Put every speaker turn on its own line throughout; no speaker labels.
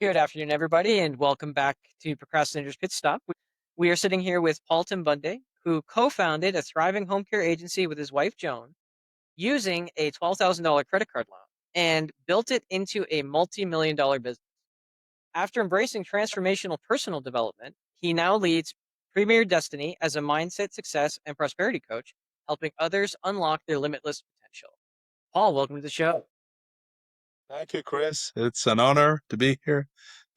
Good afternoon, everybody, and welcome back to Procrastinators Pitstop. We are sitting here with Paul Bundy, who co-founded a thriving home care agency with his wife Joan, using a $12,000 credit card loan, and built it into a multi-million dollar business. After embracing transformational personal development, he now leads Premier Destiny as a mindset, success, and prosperity coach, helping others unlock their limitless potential. Paul, welcome to the show.
Thank you, Chris. It's an honor to be here.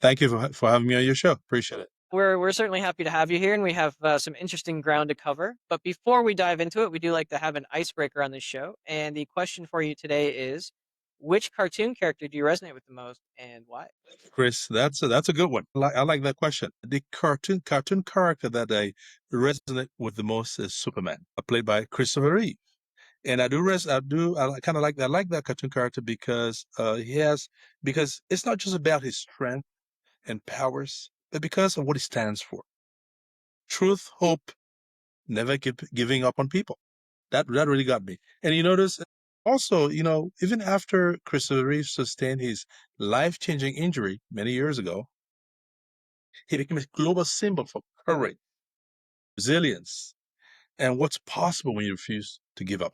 Thank you for having me on your show. Appreciate it.
We're certainly happy to have you here, and we have some interesting ground to cover. But before we dive into it, we do like to have an icebreaker on this show. And the question for you today is, which cartoon character do you resonate with the most, and why?
Chris, that's a good one. I like that question. The cartoon character that I resonate with the most is Superman, played by Christopher Reeve. And I kind of like that cartoon character because because it's not just about his strength and powers, but because of what he stands for: truth, hope, never giving up on people. That really got me. And you notice also, even after Christopher Reeve sustained his life-changing injury many years ago, he became a global symbol for courage, resilience, and what's possible when you refuse to give up.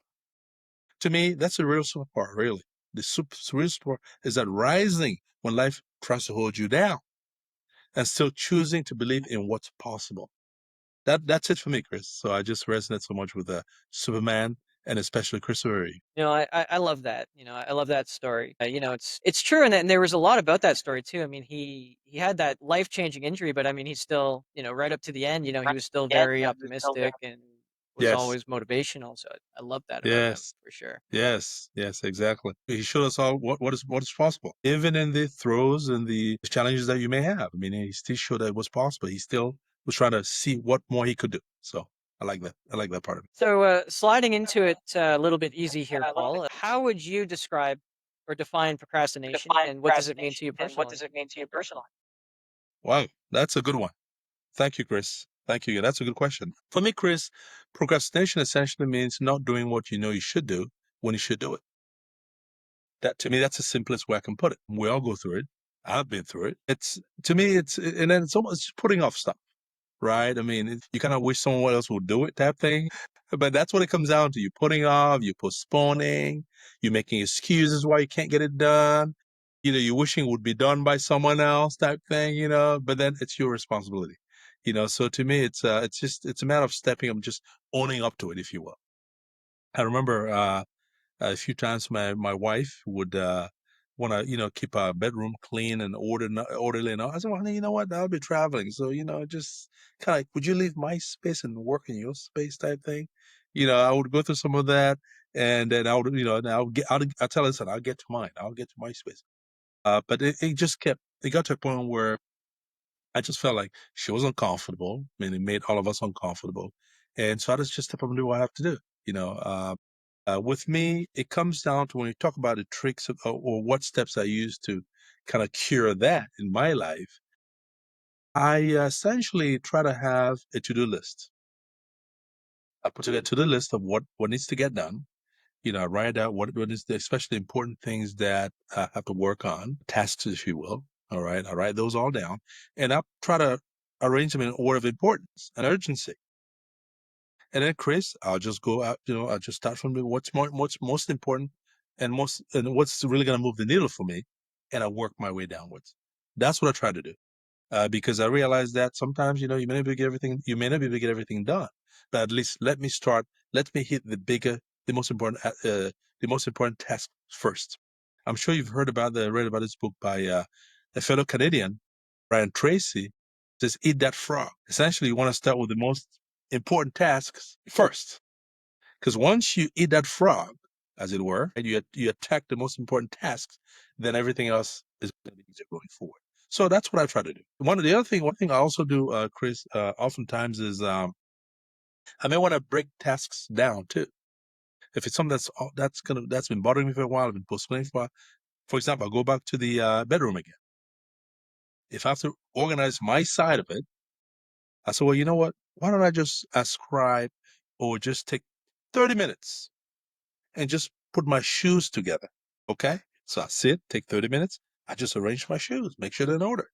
To me, that's a real superpower, really. Real superpower is that rising when life tries to hold you down and still choosing to believe in what's possible. That's it for me, Chris. So I just resonate so much with Superman and especially Christopher Reeve.
I love that. I love that story. It's true, and there was a lot about that story too. I mean, he had that life changing injury, but I mean, he's still right up to the end. He was still very optimistic and was
Yes.
always motivational. So I love that about him
Yes.
for sure.
Yes, exactly. He showed us all what is possible, even in the throes and the challenges that you may have. I mean, he still showed that it was possible. He still was trying to see what more he could do. So I like that. I like that part of it.
So, sliding into it a little bit easy here, Paul. How would you describe or define procrastination, and what does it mean to you personally?
Wow, that's a good one. Thank you, Chris. Thank you. That's a good question. For me, Chris, procrastination essentially means not doing what you know you should do when you should do it. That to me, that's the simplest way I can put it. We all go through it. I've been through it. And then it's almost just putting off stuff, right? I mean, you kind of wish someone else would do it, type thing. But that's what it comes down to. You're putting off, you're postponing, you're making excuses why you can't get it done. You're wishing it would be done by someone else, type thing. But then it's your responsibility. So to me, it's a matter of stepping up, just owning up to it, if you will. I remember a few times my wife would want to keep our bedroom clean and orderly and all. I said, well, honey, you know what, I'll be traveling, so just kind of like, would you leave my space and work in your space, type thing. I would go through some of that, and then I would, and I'll tell her, listen, I'll get to mine, I'll get to my space. But it got to a point where I just felt like she was uncomfortable. I mean, it made all of us uncomfortable. And so I just step up and do what I have to do. With me, it comes down to when you talk about the tricks or what steps I use to kind of cure that in my life. I essentially try to have a to-do list. I put together a to-do list of what needs to get done. I write out what is especially important things that I have to work on, tasks, if you will. All right. I write those all down, and I try to arrange them in order of importance and urgency. And then, Chris, I'll just go out, I'll just start from what's most important and what's really going to move the needle for me. And I work my way downwards. That's what I try to do. Because I realize that sometimes, you may not be able to get everything done, but at least let me hit the most important task first. I'm sure you've read about this book by a fellow Canadian, Brian Tracy. Says, eat that frog. Essentially, you want to start with the most important tasks first. Because once you eat that frog, as it were, and you attack the most important tasks, then everything else is going to be easier going forward. So that's what I try to do. One thing I also do, Chris, oftentimes is I may want to break tasks down too. If it's something that's been bothering me for a while, I've been postponing for a while. For example, I'll go back to the bedroom again. If I have to organize my side of it, I said, well, you know what? Why don't I just ascribe or just take 30 minutes and just put my shoes together? Okay? So I sit, take 30 minutes. I just arrange my shoes, make sure they're in order.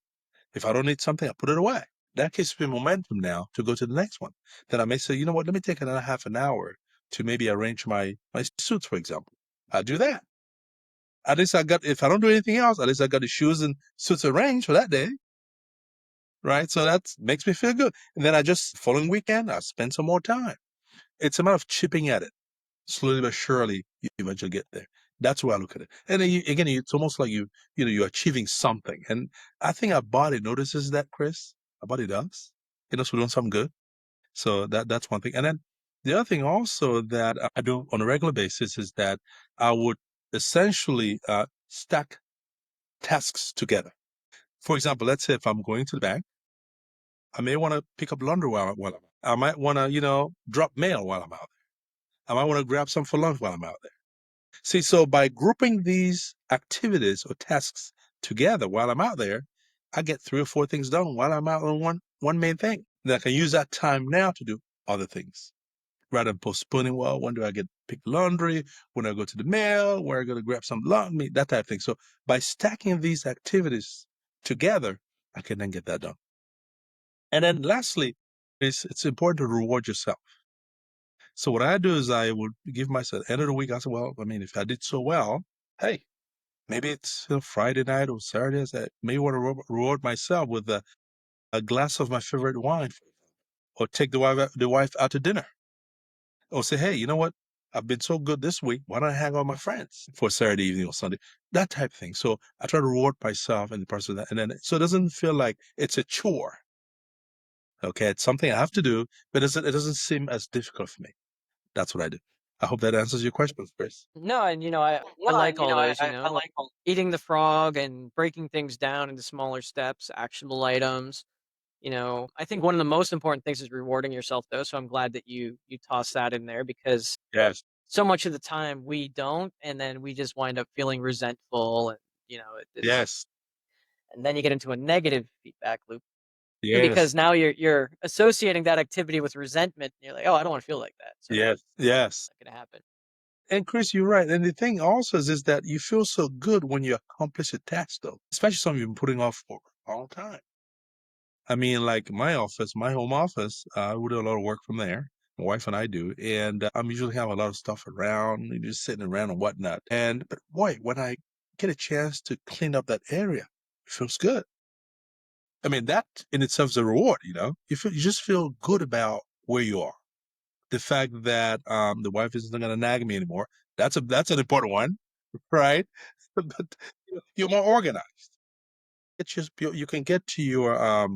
If I don't need something, I put it away. That gives me momentum now to go to the next one. Then I may say, you know what, let me take another half an hour to maybe arrange my suits, for example. I'll do that. At least if I don't do anything else, at least I got the shoes and suits arranged for that day, right? So that makes me feel good. And then following weekend, I spend some more time. It's a matter of chipping at it. Slowly but surely, you eventually get there. That's where I look at it. And then again, it's almost like you're achieving something. And I think our body notices that, Chris. Our body does. It knows we're doing something good. So that's one thing. And then the other thing also that I do on a regular basis is that I would essentially stack tasks together. For example, let's say if I'm going to the bank, I may want to pick up laundry while I'm out. I might want to, drop mail while I'm out there. I might want to grab some for lunch while I'm out there. See, so by grouping these activities or tasks together while I'm out there, I get 3 or 4 things done while I'm out on one main thing. Then I can use that time now to do other things rather than postponing. Well, when do I get pick laundry? When do I go to the mail? Where I go to grab some laundry? That type of thing. So by stacking these activities together, I can then get that done. And then lastly, it's important to reward yourself. So what I do is I would give myself end of the week. I said, well, I mean, if I did so well, hey, maybe it's Friday night or Saturday. I may want to reward myself with a glass of my favorite wine, or take the wife out to dinner, or say, hey, you know what? I've been so good this week. Why don't I hang out with my friends for Saturday evening or Sunday? That type of thing. So I try to reward myself in the process of that, and then so it doesn't feel like it's a chore. Okay, it's something I have to do, but it doesn't seem as difficult for me. That's what I do. I hope that answers your question, Chris.
No, and I
No, and
like all those,
I like all.
eating the frog and breaking things down into smaller steps, actionable items. I think one of the most important things is rewarding yourself though. So I'm glad that you toss that in there because
Yes,
so much of the time we don't, and then we just wind up feeling resentful, and it's
yes,
and then you get into a negative feedback loop
yes,
because now you're associating that activity with resentment. And you're like, oh, I don't want to feel like that, so
yes, yes.
it's not gonna happen.
And Chris, you're right. And the thing also is that you feel so good when you accomplish a task, though, especially something you've been putting off for a long time. I mean, like my home office, we do a lot of work from there. My wife and I do, and I'm usually have a lot of stuff around, just sitting around and whatnot. But boy, when I get a chance to clean up that area, it feels good. I mean, that in itself is a reward. You just feel good about where you are. The fact that the wife isn't going to nag me anymore. That's an important one, right? But you're more organized. It's just you can get to your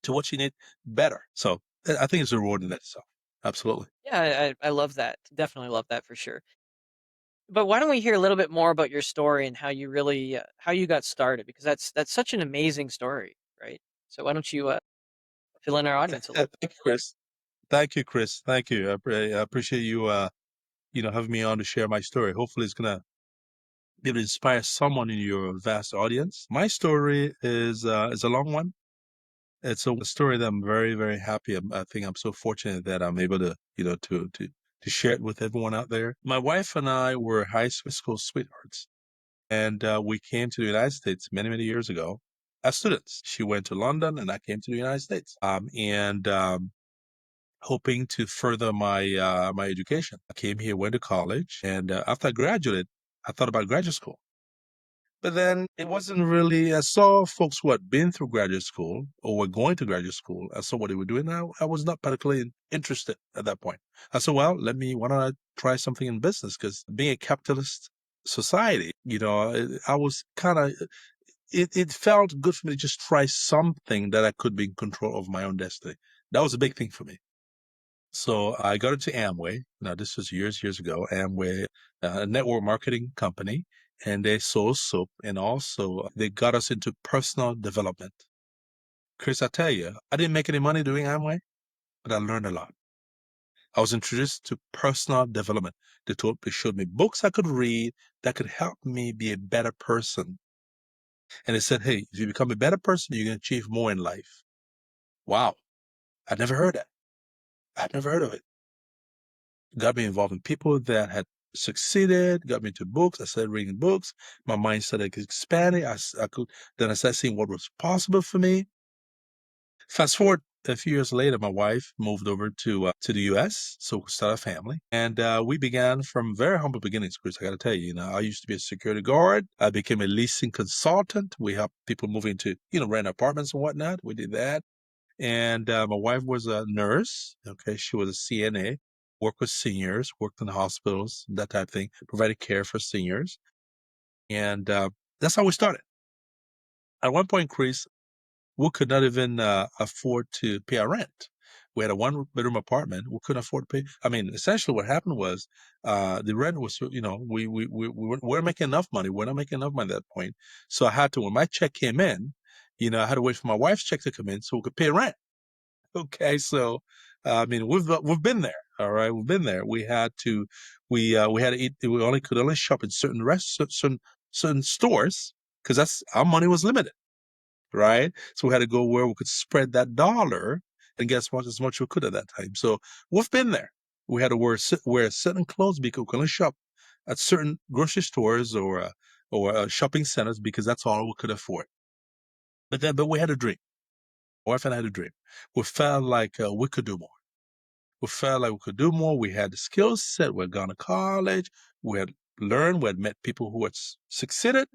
to what you need better. So I think it's a reward in itself. Absolutely.
Yeah, I love that. Definitely love that for sure. But why don't we hear a little bit more about your story and how you really how you got started, because that's such an amazing story, right? So why don't you fill in our audience a little bit?
Thank you, Chris. Thank you, Chris. Thank you. I appreciate you. Having me on to share my story. Hopefully, it's gonna be able to inspire someone in your vast audience. My story is a long one. It's a story that I'm very, very happy. I think I'm so fortunate that I'm able to, to share it with everyone out there. My wife and I were high school sweethearts, and we came to the United States many, many years ago as students. She went to London, and I came to the United States. And hoping to further my education. I came here, went to college, and after I graduated, I thought about graduate school. But then it wasn't really, I saw folks who had been through graduate school or were going to graduate school. I saw what they were doing. I was not particularly interested at that point. I said, well, why don't I try something in business? Because being a capitalist society, I was kind of, it felt good for me to just try something that I could be in control of my own destiny. That was a big thing for me. So I got into Amway. Now, this was years ago. Amway, a network marketing company, and they sold soap, and also they got us into personal development. Chris, I tell you, I didn't make any money doing Amway, but I learned a lot. I was introduced to personal development. They showed me books I could read that could help me be a better person. And they said, hey, if you become a better person, you can achieve more in life. Wow. I'd never heard that. I'd never heard of it. Got me involved in people that had Succeeded, got me into books. I started reading books. My mind started expanding. Then I started seeing what was possible for me. Fast forward a few years later, my wife moved over to the U.S. So we started a family, and we began from very humble beginnings. Chris, I got to tell you, I used to be a security guard. I became a leasing consultant. We helped people move into rent apartments and whatnot. We did that, and my wife was a nurse. Okay, she was a CNA. Worked with seniors, worked in hospitals, that type of thing, provided care for seniors, and that's how we started. At one point, Chris, we could not even afford to pay our rent. We had a one-bedroom apartment. We couldn't afford to pay. I mean, essentially, what happened was the rent was, we weren't making enough money. We're not making enough money at that point. So I had to, when my check came in, I had to wait for my wife's check to come in so we could pay rent. Okay, so I mean, we've been there. All right, we've been there. We had to eat. We could only shop in certain stores because that's our money was limited, right? So we had to go where we could spread that dollar and get as much we could at that time. So we've been there. We had to wear certain clothes because we could only shop at certain grocery stores or shopping centers because that's all we could afford. But we had a dream. My wife and I had a dream. We felt like we could do more. We felt like we could do more. We had the skill set. We had gone to college. We had learned. We had met people who had succeeded.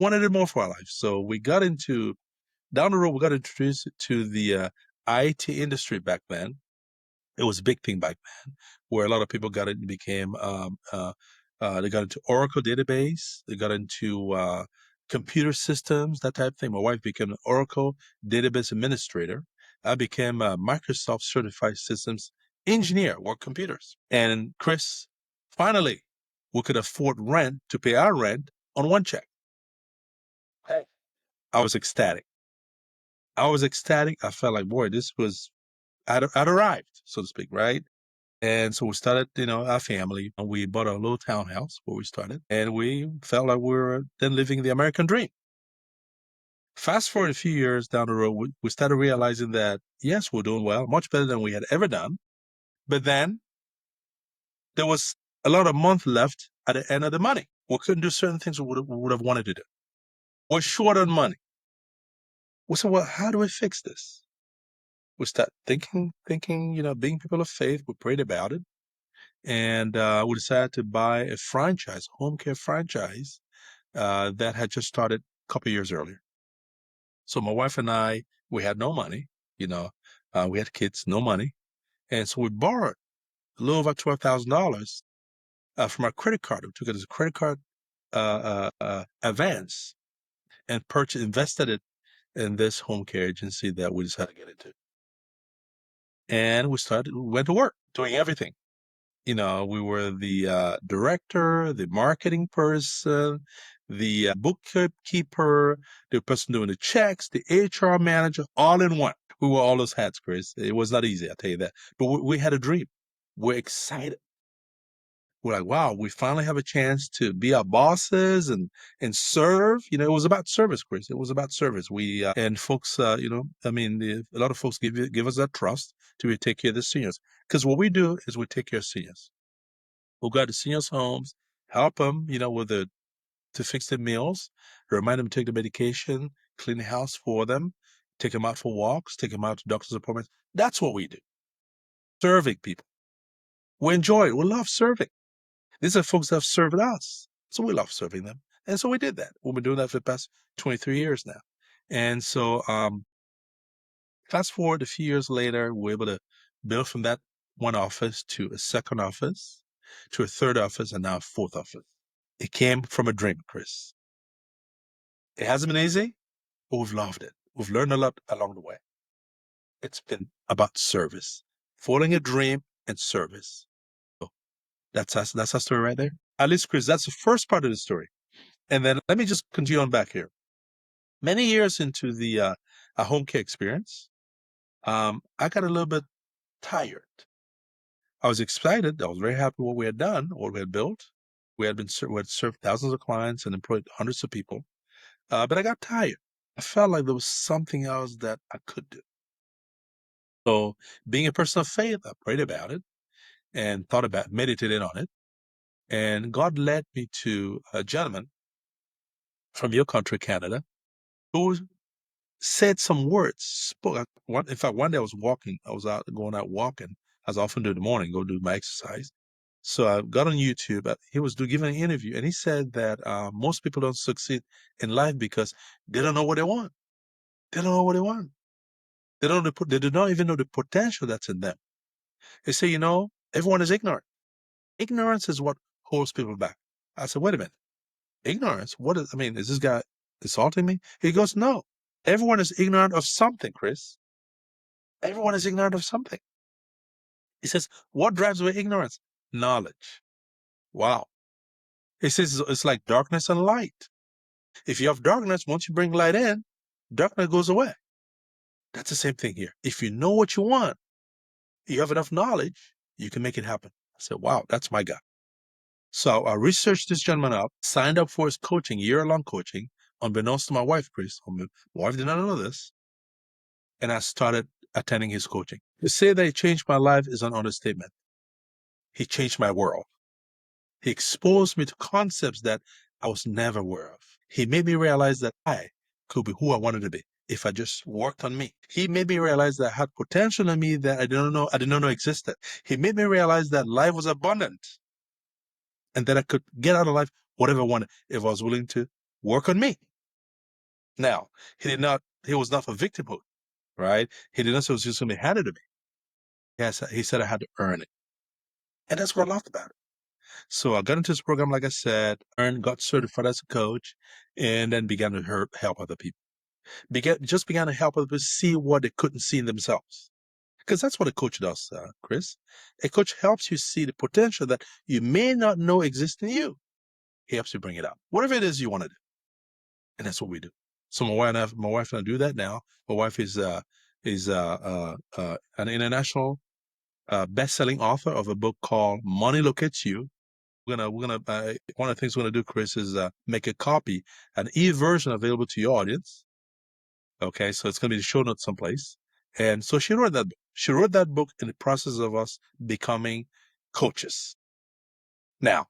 Wanted it more for our life. So we got into down the road, we got introduced to the IT industry back then. It was a big thing back then, where a lot of people got it and became, they got into Oracle database, they got into computer systems, that type of thing. My wife became an Oracle database administrator. I became a Microsoft certified systems engineer, work computers. And Chris, finally, we could afford rent to pay our rent on one check. Hey, I was ecstatic. I felt like, boy, this was, I'd arrived, so to speak, right? And so we started, our family. And we bought a little townhouse where we started, and we felt like we were then living the American dream. Fast forward a few years down the road, we started realizing that, yes, we're doing well, much better than we had ever done. But then there was a lot of month left at the end of the money. We couldn't do certain things we would have wanted to do. We're short on money. We said, well, how do we fix this? We start thinking, being people of faith, we prayed about it. And we decided to buy a franchise, home care franchise, that had just started a couple of years earlier. So my wife and I, we had no money, we had kids, no money. And so we borrowed a little over $12,000 from our credit card. We took it as a credit card advance and invested it in this home care agency that we decided to get into. And we went to work doing everything. We were the director, the marketing person, the bookkeeper, the person doing the checks, the HR manager, all in one. We wore all those hats, Chris. It was not easy, I'll tell you that. But we had a dream. We're excited. We're like, wow, we finally have a chance to be our bosses and serve. It was about service, Chris. It was about service. We and folks, a lot of folks give us that trust to take care of the seniors. Because what we do is we take care of seniors. We'll go to seniors' homes, help them, to fix their meals, remind them to take the medication, clean the house for them, take them out for walks, take them out to doctor's appointments. That's what we do. Serving people. We enjoy it. We love serving. These are folks that have served us. So we love serving them. And so we did that. We've been doing that for the past 23 years now. And so fast forward a few years later, we're able to build from that one office to a second office, to a third office, and now a fourth office. It came from a dream, Chris. It hasn't been easy, but we've loved it. We've learned a lot along the way. It's been about service, following a dream and service. So that's us. That's our story right there. At least, Chris, that's the first part of the story. And then let me just continue on back here. Many years into the home care experience, I got a little bit tired. I was excited. I was very happy with what we had done, what we had built. We had served thousands of clients and employed hundreds of people. But I got tired. I felt like there was something else that I could do. So being a person of faith, I prayed about it and meditated on it. And God led me to a gentleman from your country, Canada, who said some words, spoke. In fact, one day I was walking, going out walking, as I often do in the morning, go do my exercise. So I got on YouTube. He was giving an interview, and he said that most people don't succeed in life because they don't know what they want. They don't know what they want. They do not even know the potential that's in them. They say, everyone is ignorant. Ignorance is what holds people back. I said, wait a minute. Ignorance? Is this guy insulting me? He goes, no. Everyone is ignorant of something, Chris. Everyone is ignorant of something. He says, what drives away ignorance? Knowledge. Wow. He says it's like darkness and light. If you have darkness, once you bring light in, darkness goes away. That's the same thing here. If you know what you want, you have enough knowledge, you can make it happen. I said, wow, that's my guy. So I researched this gentleman up, signed up for his coaching, year-long coaching, unbeknownst to my wife, Chris. My wife did not know this. And I started attending his coaching. To say that he changed my life is an understatement. He changed my world. He exposed me to concepts that I was never aware of. He made me realize that I could be who I wanted to be if I just worked on me. He made me realize that I had potential in me that I did not know existed. He made me realize that life was abundant and that I could get out of life whatever I wanted if I was willing to work on me. Now, he was not for victimhood, right? He did not say it was just something handed to me. Yes, he said I had to earn it. And that's what I loved about it. So I got into this program, like I said, got certified as a coach, and then began to help other people. Began to help other people see what they couldn't see in themselves. Because that's what a coach does, Chris. A coach helps you see the potential that you may not know exists in you. He helps you bring it out, whatever it is you want to do. And that's what we do. So my wife and I do that now. My wife is an international best-selling author of a book called Money Locates You. One of the things we're gonna do, Chris, is make a copy, an e-version available to your audience. Okay, so it's gonna be the show notes someplace. And so she wrote that book. She wrote that book in the process of us becoming coaches. Now,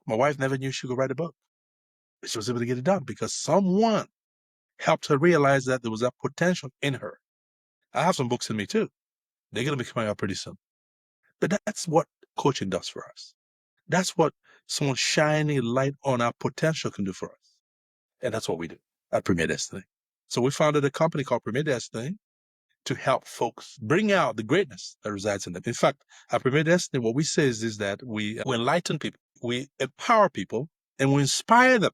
my wife never knew she could write a book, but she was able to get it done because someone helped her realize that there was that potential in her. I have some books in me too. They're gonna be coming out pretty soon. But that's what coaching does for us. That's what someone shining light on our potential can do for us. And that's what we do at Premier Destiny. So we founded a company called Premier Destiny to help folks bring out the greatness that resides in them. In fact, at Premier Destiny, what we say is that we enlighten people, we empower people, and we inspire them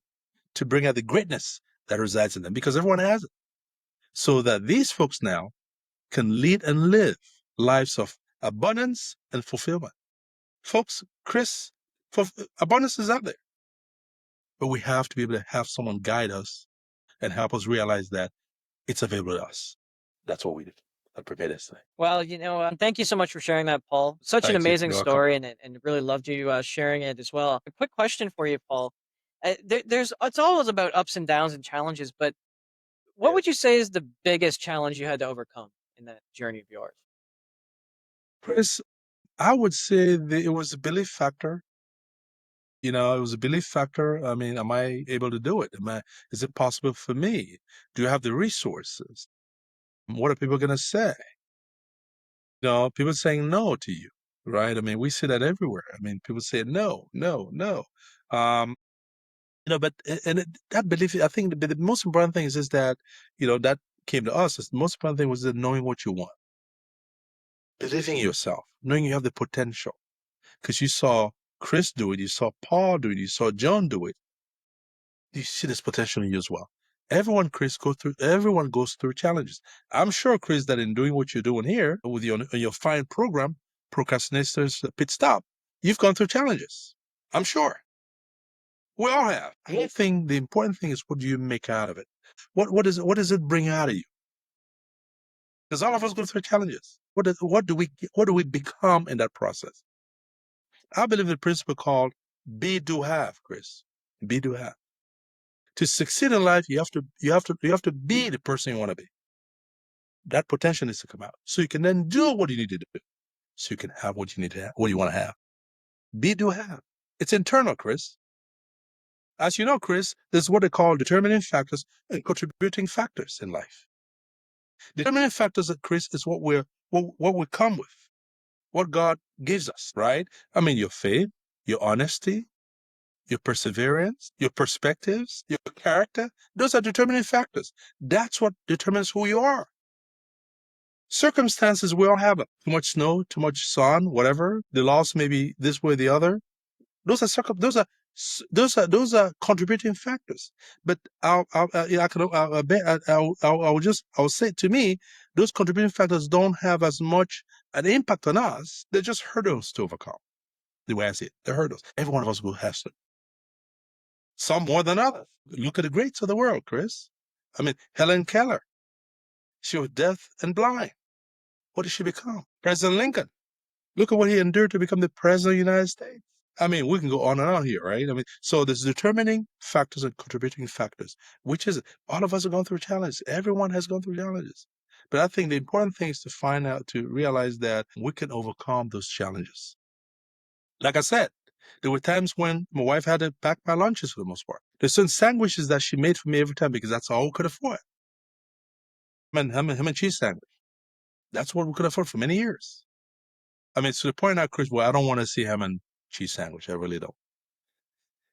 to bring out the greatness that resides in them because everyone has it. So that these folks now can lead and live lives of abundance and fulfillment. Folks, Chris, abundance is out there. But we have to be able to have someone guide us and help us realize that it's available to us. That's what we do at Prepare Destiny.
Well, thank you so much for sharing that, Paul. Such an
Thank you.
amazing
You're welcome.
story, and really loved you sharing it as well. A quick question for you, Paul. It's always about ups and downs and challenges, but what
Yeah.
would you say is the biggest challenge you had to overcome in that journey of yours?
Chris, I would say that it was a belief factor. It was a belief factor. I mean, am I able to do it? Is it possible for me? Do I have the resources? What are people going to say? People saying no to you, right? I mean, we see that everywhere. I mean, people say no, no, no. Um, but that belief, I think the most important thing is that, that came to us. The most important thing was that knowing what you want, believing in yourself, knowing you have the potential. Because you saw Chris do it, you saw Paul do it, you saw John do it. You see this potential in you as well. Everyone goes through challenges. I'm sure, Chris, that in doing what you're doing here with your fine program, Procrastinators Pitstop, you've gone through challenges. I'm sure. We all have. The important thing is what do you make out of it? What does it bring out of you? Because all of us go through challenges. What do we become in that process? I believe in the principle called be do have, Chris. Be do have. To succeed in life, you have to be the person you want to be. That potential needs to come out. So you can then do what you need to do. So you can have what you need to have, what you want to have. Be do have. It's internal, Chris. As you know, Chris, this is what they call determining factors and contributing factors in life. Determining factors, Chris, is what we come with, what God gives us, right? I mean, your faith, your honesty, your perseverance, your perspectives, your character. Those are determining factors. That's what determines who you are. Circumstances, we all have it. Too much snow, too much sun, whatever. The loss may be this way or the other. Those are those are contributing factors. But I'll say, to me, those contributing factors don't have as much an impact on us. They're just hurdles to overcome. The way I see it, they're hurdles. Every one of us has to. Some more than others. Look at the greats of the world, Chris. I mean, Helen Keller. She was deaf and blind. What did she become? President Lincoln. Look at what he endured to become the president of the United States. I mean, we can go on and on here, right? I mean, so there's determining factors and contributing factors, which is all of us are going through challenges. Everyone has gone through challenges. But I think the important thing is to find out, to realize that we can overcome those challenges. Like I said, there were times when my wife had to pack my lunches for the most part. There's certain sandwiches that she made for me every time because that's all we could afford. Ham and cheese sandwich. That's what we could afford for many years. I mean, to the point now, Chris, where I don't want to see ham and cheese sandwich. I really don't.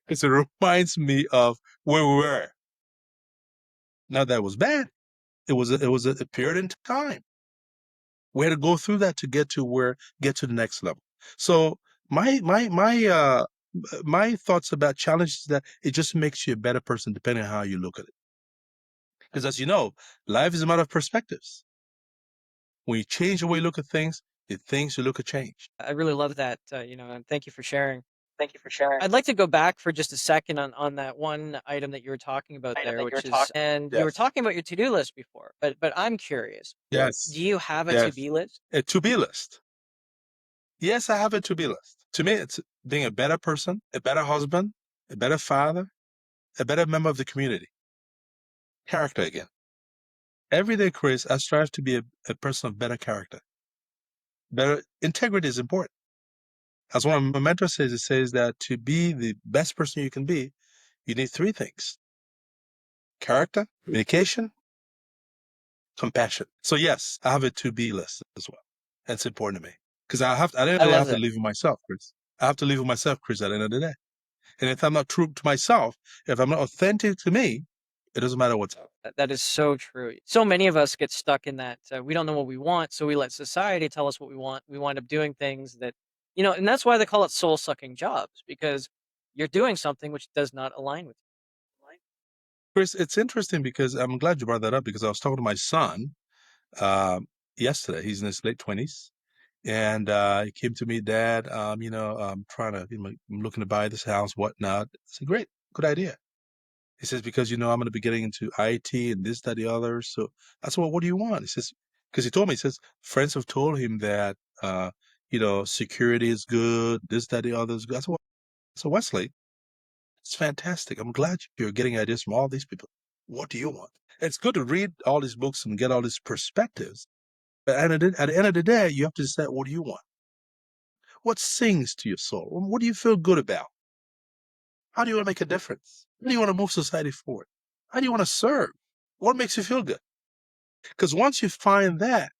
Because it reminds me of where we were. Now, that was bad. It was a period in time. We had to go through that to get to the next level. So my thoughts about challenges is that it just makes you a better person depending on how you look at it. Because as you know, life is a matter of perspectives. When you change the way you look at things, the things you look at change.
I really love that, and thank you for sharing.
Thank you for sharing.
I'd like to go back for just a second on that one item that you were talking about
Item
there,
that you're
which is,
talking.
and you were
Yes.
talking about your to-do list before, but I'm curious.
Yes.
Do you have a
Yes.
to-be list?
A to-be list. Yes, I have a to-be list. To me, it's being a better person, a better husband, a better father, a better member of the community. Character again. Every day, Chris, I strive to be a person of better character. Better integrity is important. As one of my mentors says, it says that to be the best person you can be, you need three things: character, communication, compassion. So yes, I have a to-be list as well. That's important to me. Because at the end of
I
the day, I
love
have to
that.
live with myself, Chris. I have to live with myself, Chris, at the end of the day. And if I'm not true to myself, if I'm not authentic to me, it doesn't matter what's up.
That is so true. So many of us get stuck in that we don't know what we want, so we let society tell us what we want. We wind up doing things that, and that's why they call it soul-sucking jobs, because you're doing something which does not align with you.
Chris, it's interesting because I'm glad you brought that up because I was talking to my son uh, yesterday. He's in his late 20s. And he came to me, Dad, I'm trying to, I'm looking to buy this house, whatnot. I said, great, good idea. He says, because, I'm going to be getting into IT and this, that, the other. So I said, well, what do you want? He says, because he told me, he says, friends have told him that, security is good, this, that, the other is good. I said, well, so Wesley, it's fantastic. I'm glad you're getting ideas from all these people. What do you want? It's good to read all these books and get all these perspectives. But at the end of the day, you have to decide, what do you want? What sings to your soul? What do you feel good about? How do you want to make a difference? How do you want to move society forward? How do you want to serve? What makes you feel good? Because once you find that,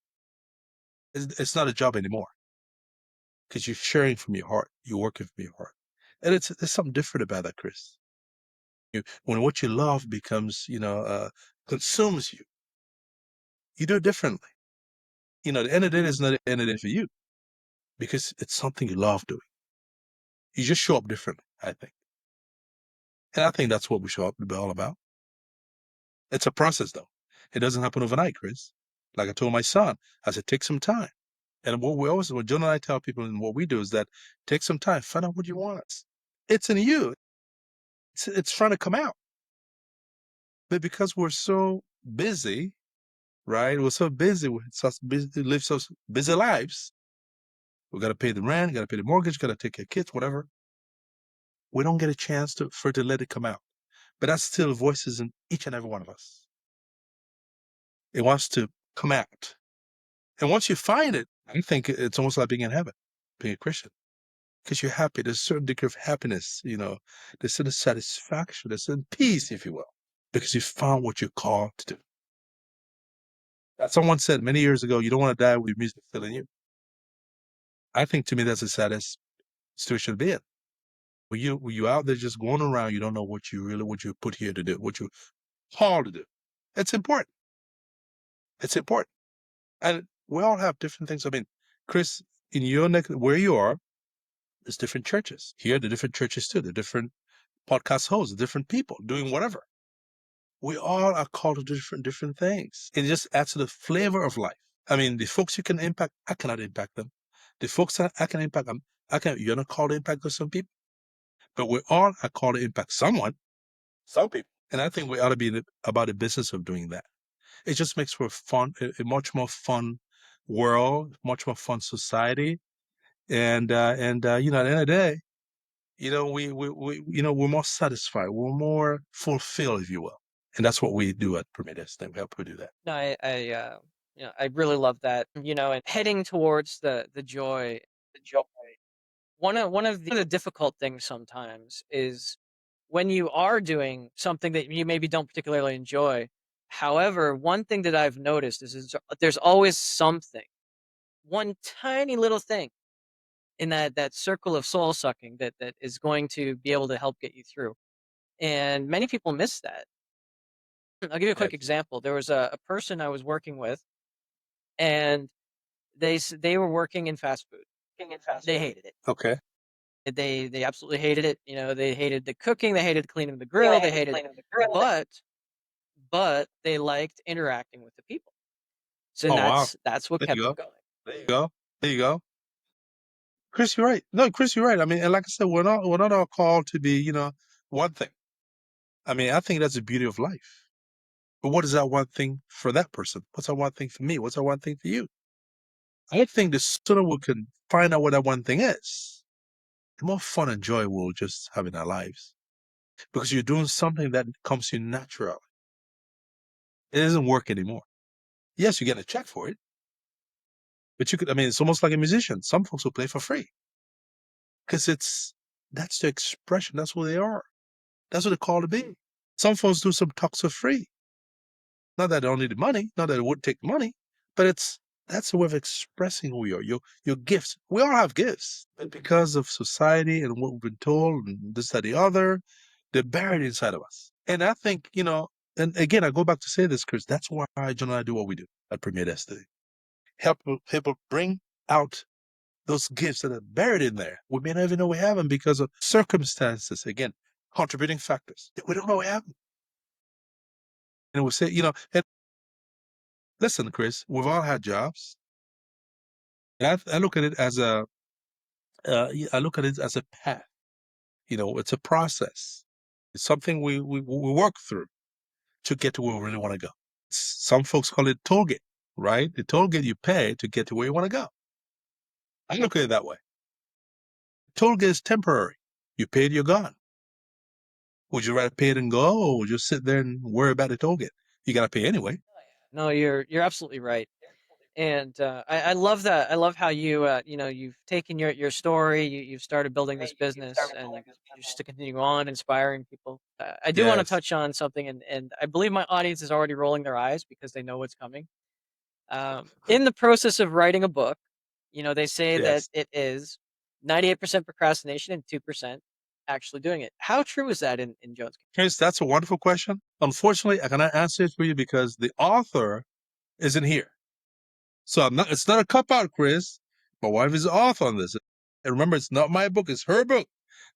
it's not a job anymore. Because you're sharing from your heart, you're working from your heart, and there's something different about that, Chris. When what you love becomes, consumes you, you do it differently. The end of the day is not the end of the day for you because it's something you love doing. You just show up differently, I think, and I think that's what we show up to be all about. It's a process, though. It doesn't happen overnight, Chris. Like I told my son, I said, take some time. And what John and I tell people and what we do is that take some time, find out what you want. It's in you. It's trying to come out. But because we're so busy, right? We're so busy, live so busy lives. We got to pay the rent, got to pay the mortgage, got to take care of kids, whatever. We don't get a chance to let it come out. But that's still voices in each and every one of us. It wants to come out. And once you find it, I think it's almost like being in heaven, being a Christian. because you're happy. There's a certain degree of happiness, there's certain satisfaction, there's certain peace, if you will, because you found what you're called to do. Someone said many years ago, you don't want to die with your music still in you. I think to me that's the saddest situation to be in. When you out there just going around, you don't know what you put here to do, what you're called to do. It's important. It's important. And we all have different things. I mean, Chris, in your neck, where you are, there's different churches. Here, the different churches too. The different podcast hosts, different people doing whatever. We all are called to different things. It just adds to the flavor of life. I mean, the folks you can impact, I cannot impact them. The folks that I can impact, you're not called to impact some people, but we all are called to impact someone, some people. And I think we ought to be about the business of doing that. It just makes for a much more fun world, much more fun society. And at the end of the day, we're more satisfied, we're more fulfilled, if you will. And that's what we do at Prometheus. We help you do that.
No, I really love that. And heading towards the joy. One of the difficult things sometimes is when you are doing something that you maybe don't particularly enjoy. However, one thing that I've noticed is there's always something, one tiny little thing in that circle of soul sucking that is going to be able to help get you through. And many people miss that. I'll give you a quick
Yes.
example. There was a person I was working with, and they were working in fast food. They hated it.
Okay.
They absolutely hated it. They hated the cooking, they hated cleaning the grill, they hated, but they liked interacting with the people. So
Oh, wow.
that's what
There you
kept them
go.
going.
There you go. There you go. Chris, you're right. No, Chris, you're right. I mean, and like I said, we're not all called to be, one thing. I mean, I think that's the beauty of life. But what is that one thing for that person? What's that one thing for me? What's that one thing for you? I think the sooner we can find out what that one thing is, the more fun and joy we'll just have in our lives. Because you're doing something that comes to you naturally. It doesn't work anymore. Yes, you get a check for it, but it's almost like a musician. Some folks will play for free because that's the expression. That's who they are. That's what they're called to be. Some folks do some talks for free. Not that they don't need the money, not that it would take money, but that's a way of expressing who you are. Your gifts. We all have gifts, but because of society and what we've been told and this, that, the other, they're buried inside of us. And I think, and again, I go back to say this, Chris, that's why John and I do what we do at Premier Destiny. Help people bring out those gifts that are buried in there. We may not even know we have them because of circumstances, again, contributing factors. We don't know we have them. And we say, and listen, Chris, we've all had jobs. And I look at it as I look at it as a path. It's a process. It's something we work through to get to where we really want to go. Some folks call it toll gate, right? The toll gate you pay to get to where you want to go. I look at it that way. Toll gate is temporary. You paid, you're gone. Would you rather pay it and go, or would you sit there and worry about the toll gate? You got to pay anyway.
No, you're absolutely right. And I love that. I love how you've taken your story, you've started building this business, and you're just to continue on inspiring people. I do want to
Yes.
touch on something, and I believe my audience is already rolling their eyes because they know what's coming. In the process of writing a book, they say that
Yes.
it is 98% procrastination and 2% actually doing it. How true is that in Jones?
Chris, that's a wonderful question. Unfortunately, I cannot answer it for you because the author isn't here. So it's not a cop out, Chris. My wife is the author on this. And remember, it's not my book, it's her book.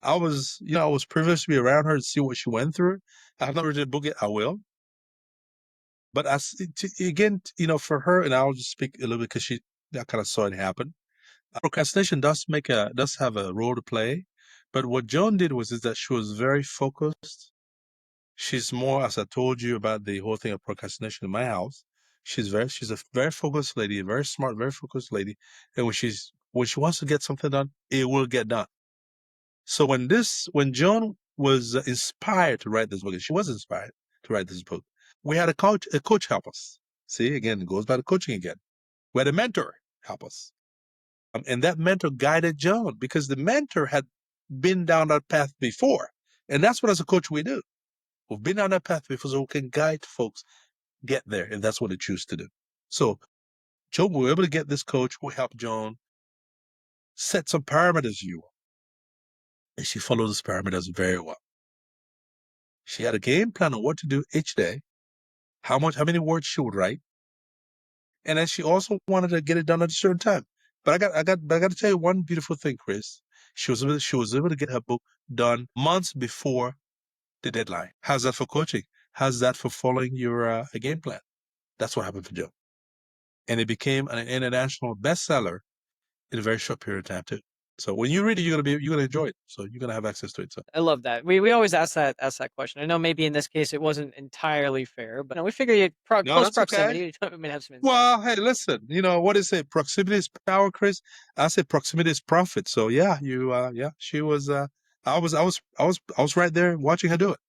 I was privileged to be around her to see what she went through. I have not written a book yet. I will. But again, for her, and I'll just speak a little bit because I kind of saw it happen. Procrastination does have a role to play. But what Joan did is that she was very focused. She's more, as I told you about the whole thing of procrastination in my house. She's a very focused lady, a very smart, very focused lady. And when she wants to get something done, it will get done. So when Joan was inspired to write this book, and she was inspired to write this book, we had a coach help us. See, again, it goes back to coaching again. We had a mentor help us. And that mentor guided Joan because the mentor had been down that path before. And that's what as a coach we do. We've been down that path before, so we can guide folks get there if that's what they choose to do. So Joan, we were able to get this coach who helped Joan set some parameters, you will. And she followed those parameters very well. She had a game plan on what to do each day, how many words she would write, and then she also wanted to get it done at a certain time. But I got to tell you one beautiful thing, Chris. She was able to get her book done months before the deadline. How's that for coaching? How's that for following your a game plan? That's what happened for Joe, and it became an international bestseller in a very short period of time too. So when you read it, you're gonna enjoy it. So you're gonna have access to it. So
I love that. We always ask that question. I know maybe in this case it wasn't entirely fair, but no, we figure you
no,
close
that's okay.
proximity. We might have some insight.
Well, hey, listen, you know what is it? Proximity is power, Chris. I said proximity is profit. So yeah, she was I was right there watching her do it.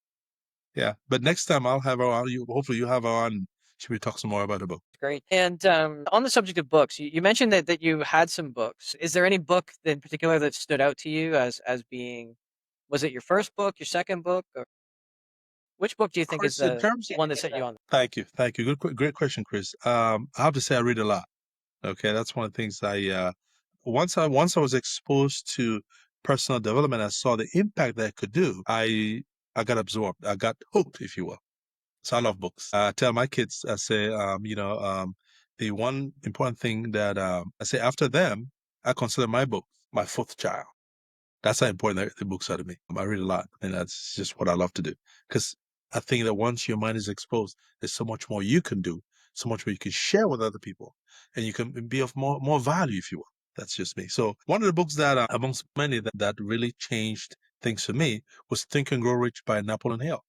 Yeah. But next time I'll have her on, hopefully you have her on. Should we talk some more about the book?
Great. And on the subject of books, you mentioned that you had some books. Is there any book in particular that stood out to you as being, was it your first book, your second book, or which book do you think is
Chris, in
the
terms
one that set you on?
Thank you. Thank you. Great question, Chris. I have to say I read a lot. Okay, that's one of the things once I was exposed to personal development, I saw the impact that it could do. I got absorbed. I got hooked, if you will. So I love books. I tell my kids, I say, the one important thing that I say after them, I consider my book my fourth child. That's how important the books are to me. I read a lot, and that's just what I love to do. Because I think that once your mind is exposed, there's so much more you can do, so much more you can share with other people, and you can be of more value, if you will. That's just me. So one of the books that, amongst many, that really changed things for me was Think and Grow Rich by Napoleon Hill.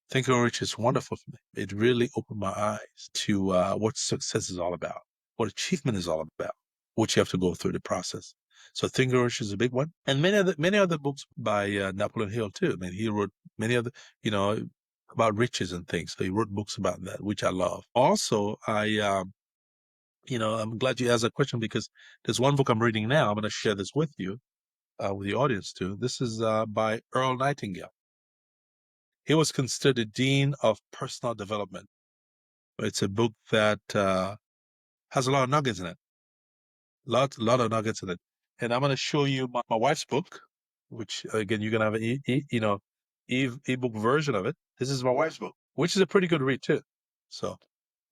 Think and Grow Rich is wonderful for me. It really opened my eyes to what success is all about, what achievement is all about, what you have to go through the process. So Think and Grow Rich is a big one, and many other books by Napoleon Hill too. I mean, he wrote many other, about riches and things. So he wrote books about that, which I love. Also, I'm glad you asked that question because there's one book I'm reading now. I'm going to share this with you, with the audience too. This is by Earl Nightingale. He was considered the dean of personal development. It's a book that has a lot of nuggets in it. Lot of nuggets in it. And I'm going to show you my wife's book, which again you're going to have an ebook version of it. This is my wife's book, which is a pretty good read too. So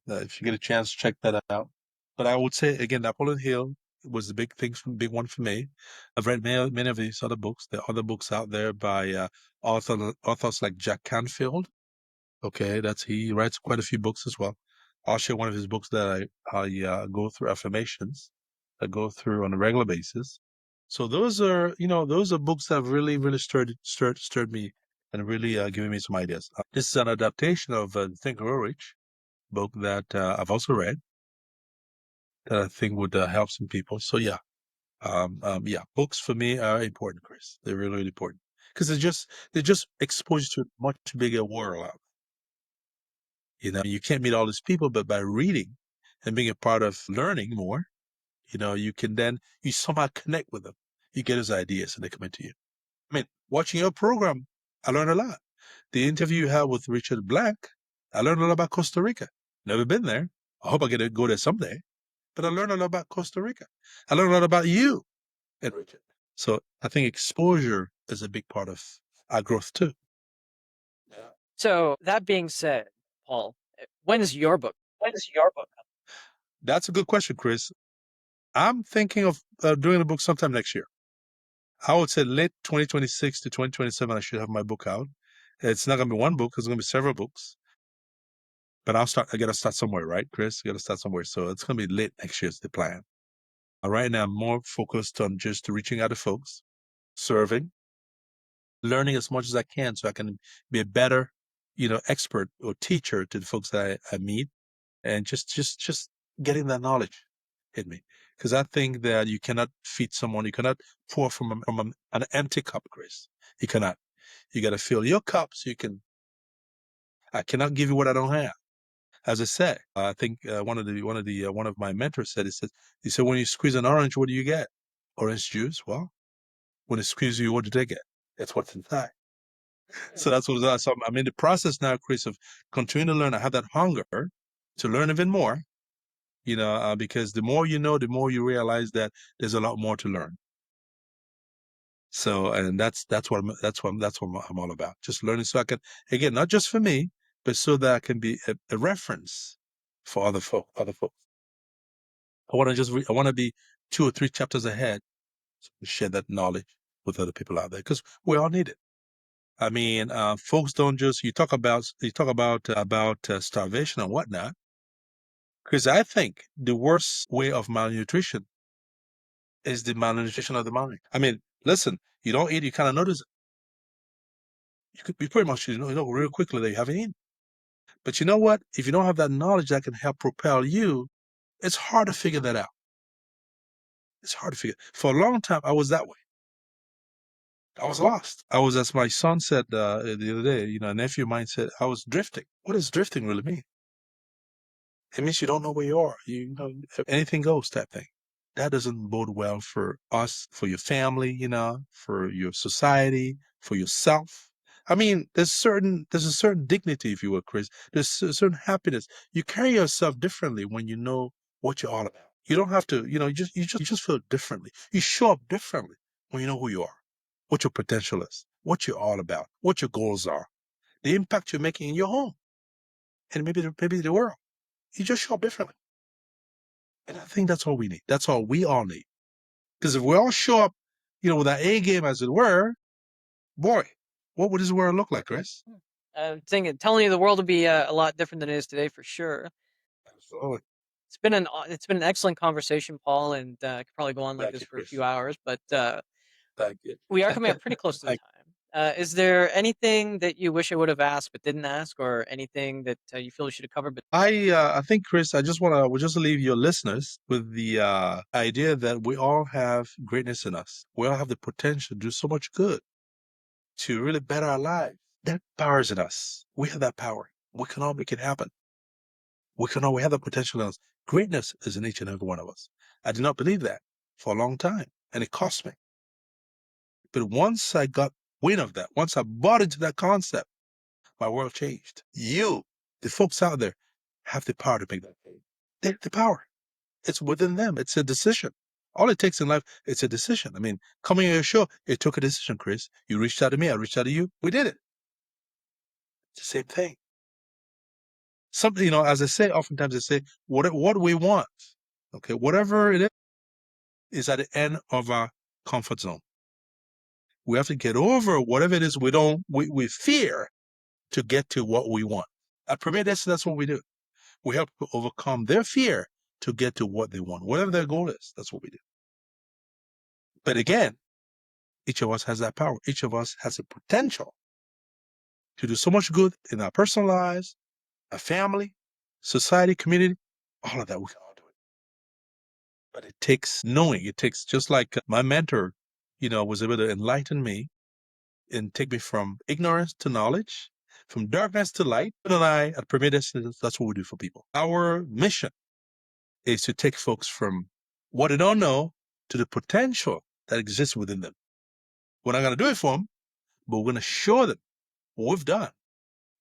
if you get a chance, check that out. But I would say again, Napoleon Hill was the big one for me. I've read many of these other books. There are other books out there by authors like Jack Canfield. Okay, he writes quite a few books as well. I'll share one of his books that I go through affirmations. I go through on a regular basis. So those are books that have really really stirred me and really given me some ideas. This is an adaptation of Think and Grow Rich book that I've also read that I think would help some people. So yeah, books for me are important, Chris. They're really really important because they just expose you to a much bigger world out. You can't meet all these people, but by reading and being a part of learning more, you can then you somehow connect with them. You get those ideas and they come into you. I mean, watching your program, I learned a lot. The interview you had with Richard Black, I learned a lot about Costa Rica. Never been there. I hope I get to go there someday. But I learned a lot about Costa Rica. I learned a lot about you and Richard. So I think exposure is a big part of our growth too. Yeah.
So that being said, Paul, when is your book?
That's a good question, Chris. I'm thinking of doing the book sometime next year. I would say late 2026 to 2027, I should have my book out. It's not going to be one book, it's going to be several books. But I got to start somewhere, right, Chris? I got to start somewhere. So it's going to be late next year is the plan. Right now, I'm more focused on just reaching out to folks, serving, learning as much as I can so I can be a better, expert or teacher to the folks that I meet and just getting that knowledge in me. Because I think that you cannot feed someone, you cannot pour from an empty cup, Chris. You cannot. You got to fill your cup so you can. I cannot give you what I don't have. As I said, I think one of my mentors said, he said, when you squeeze an orange, what do you get? Orange juice. Well, when it squeezes you, what do they get? It's what's inside. So that's what that. So I'm in the process now, Chris, of continuing to learn. I have that hunger to learn even more. Because the more you know, the more you realize that there's a lot more to learn. So, and that's what I'm all about. Just learning, so I can, again, not just for me, but so that I can be a reference for other folks. I want to be 2 or 3 chapters ahead to share that knowledge with other people out there, because we all need it. I mean, folks don't just, you talk about starvation and whatnot, because I think the worst way of malnutrition is the malnutrition of the mind. I mean, listen, you don't eat, you kind of notice it. You could be pretty much, real quickly that you haven't eaten. But you know what? If you don't have that knowledge that can help propel you, it's hard to figure that out. It's hard to figure. For a long time, I was that way. I was lost. I was, as my son said the other day, a nephew of mine said, I was drifting. What does drifting really mean? It means you don't know where you are. Anything goes type thing. That doesn't bode well for us, for your family, for your society, for yourself. I mean, there's a certain dignity, if you will, Chris. There's a certain happiness. You carry yourself differently when you know what you're all about. You don't have to, you just feel differently. You show up differently when you know who you are, what your potential is, what you're all about, what your goals are, the impact you're making in your home, and maybe the world. You just show up differently. And I think that's all we need. That's all we all need. Because if we all show up, with our A game, as it were, boy, what would this world look like, Chris?
Telling you the world would be a lot different than it is today for sure.
Absolutely.
It's been an excellent conversation, Paul, and could probably go on like
Thank
this
you,
for a
Chris.
few hours, but
Thank you.
we are coming up pretty close to the
Thank
time. Is there anything that you wish I would have asked but didn't ask, or anything that you feel we should have covered? But
I think, Chris, we'll just leave your listeners with the idea that we all have greatness in us. We all have the potential to do so much good, to really better our lives. That power is in us. We have that power. We can all make it happen. We have the potential in us. Greatness is in each and every one of us. I did not believe that for a long time, and it cost me. But once I got wind of that, once I bought into that concept, my world changed. You, the folks out there, have the power to make that change. They have the power. It's within them. It's a decision. All it takes in life, it's a decision. I mean, coming on your show, it took a decision, Chris. You reached out to me, I reached out to you. We did it. It's the same thing. Something, as I say, oftentimes I say, what we want, okay, whatever it is at the end of our comfort zone. We have to get over whatever it is we fear to get to what we want. At Premier Destiny, that's what we do. We help people overcome their fear to get to what they want. Whatever their goal is, that's what we do. But again, each of us has that power. Each of us has a potential to do so much good in our personal lives, our family, society, community, all of that. We can all do it. But it takes knowing. It takes, just like my mentor, was able to enlighten me and take me from ignorance to knowledge, from darkness to light. And I, at Premier Destiny, that's what we do for people. Our mission is to take folks from what they don't know to the potential that exists within them. We're not going to do it for them, but we're going to show them what we've done,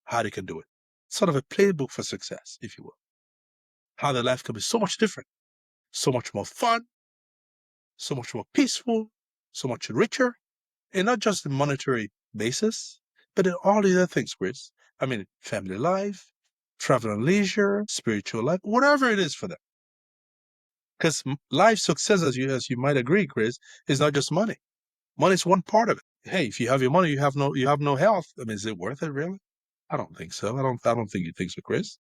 how they can do it. Sort of a playbook for success, if you will. How their life can be so much different, so much more fun, so much more peaceful, so much richer, and not just the monetary basis, but in all the other things, Chris. I mean, family life, travel and leisure, spiritual life, whatever it is for them. Because life success, as you might agree, Chris, is not just money. Money is one part of it. Hey, if you have your money, you have no health. I mean, is it worth it really? I don't think so. I don't think you think so, Chris.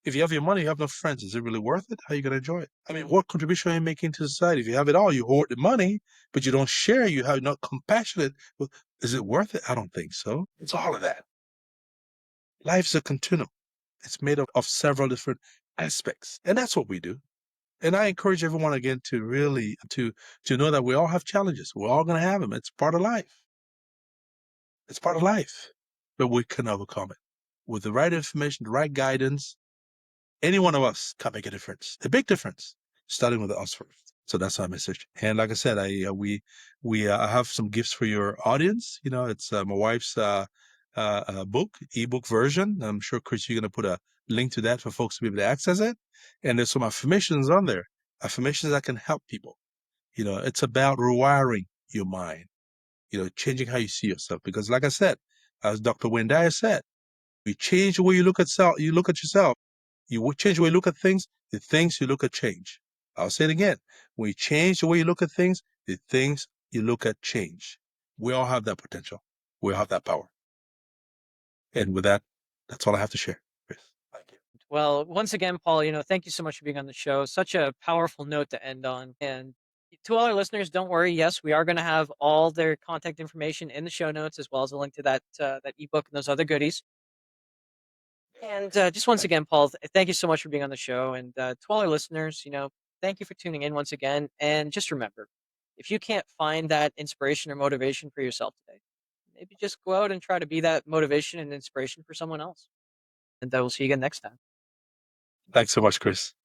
If you have your money, you have no friends. Is it really worth it? How are you going to enjoy it? I mean, what contribution are you making to society? If you have it all, you hoard the money, but you don't share. You're not compassionate. Well, is it worth it? I don't think so. It's all of that. Life's a continuum. It's made up of several different aspects, and that's what we do. And I encourage everyone again to really to know that we all have challenges. We're all going to have them. It's part of life. It's part of life, but we can overcome it with the right information, the right guidance, Any one of us can make a difference, a big difference, starting with us first. So that's our message. And like I said, I have some gifts for your audience. It's my wife's book, ebook version. I'm sure, Chris, you're going to put a link to that for folks to be able to access it. And there's some affirmations on there, affirmations that can help people. It's about rewiring your mind, changing how you see yourself. Because like I said, as Dr. Wayne Dyer said, you change the way you look at yourself. You will change the way you look at things, the things you look at change. I'll say it again. When you change the way you look at things, the things you look at change. We all have that potential. We all have that power. And with that, that's all I have to share. Chris, thank you.
Well, once again, Paul, thank you so much for being on the show. Such a powerful note to end on. And to all our listeners, don't worry. Yes, we are going to have all their contact information in the show notes, as well as a link to that ebook and those other goodies. And just once again, Paul, thank you so much for being on the show. And to all our listeners, thank you for tuning in once again. And just remember, if you can't find that inspiration or motivation for yourself today, maybe just go out and try to be that motivation and inspiration for someone else. And we'll see you again next time.
Thanks so much, Chris.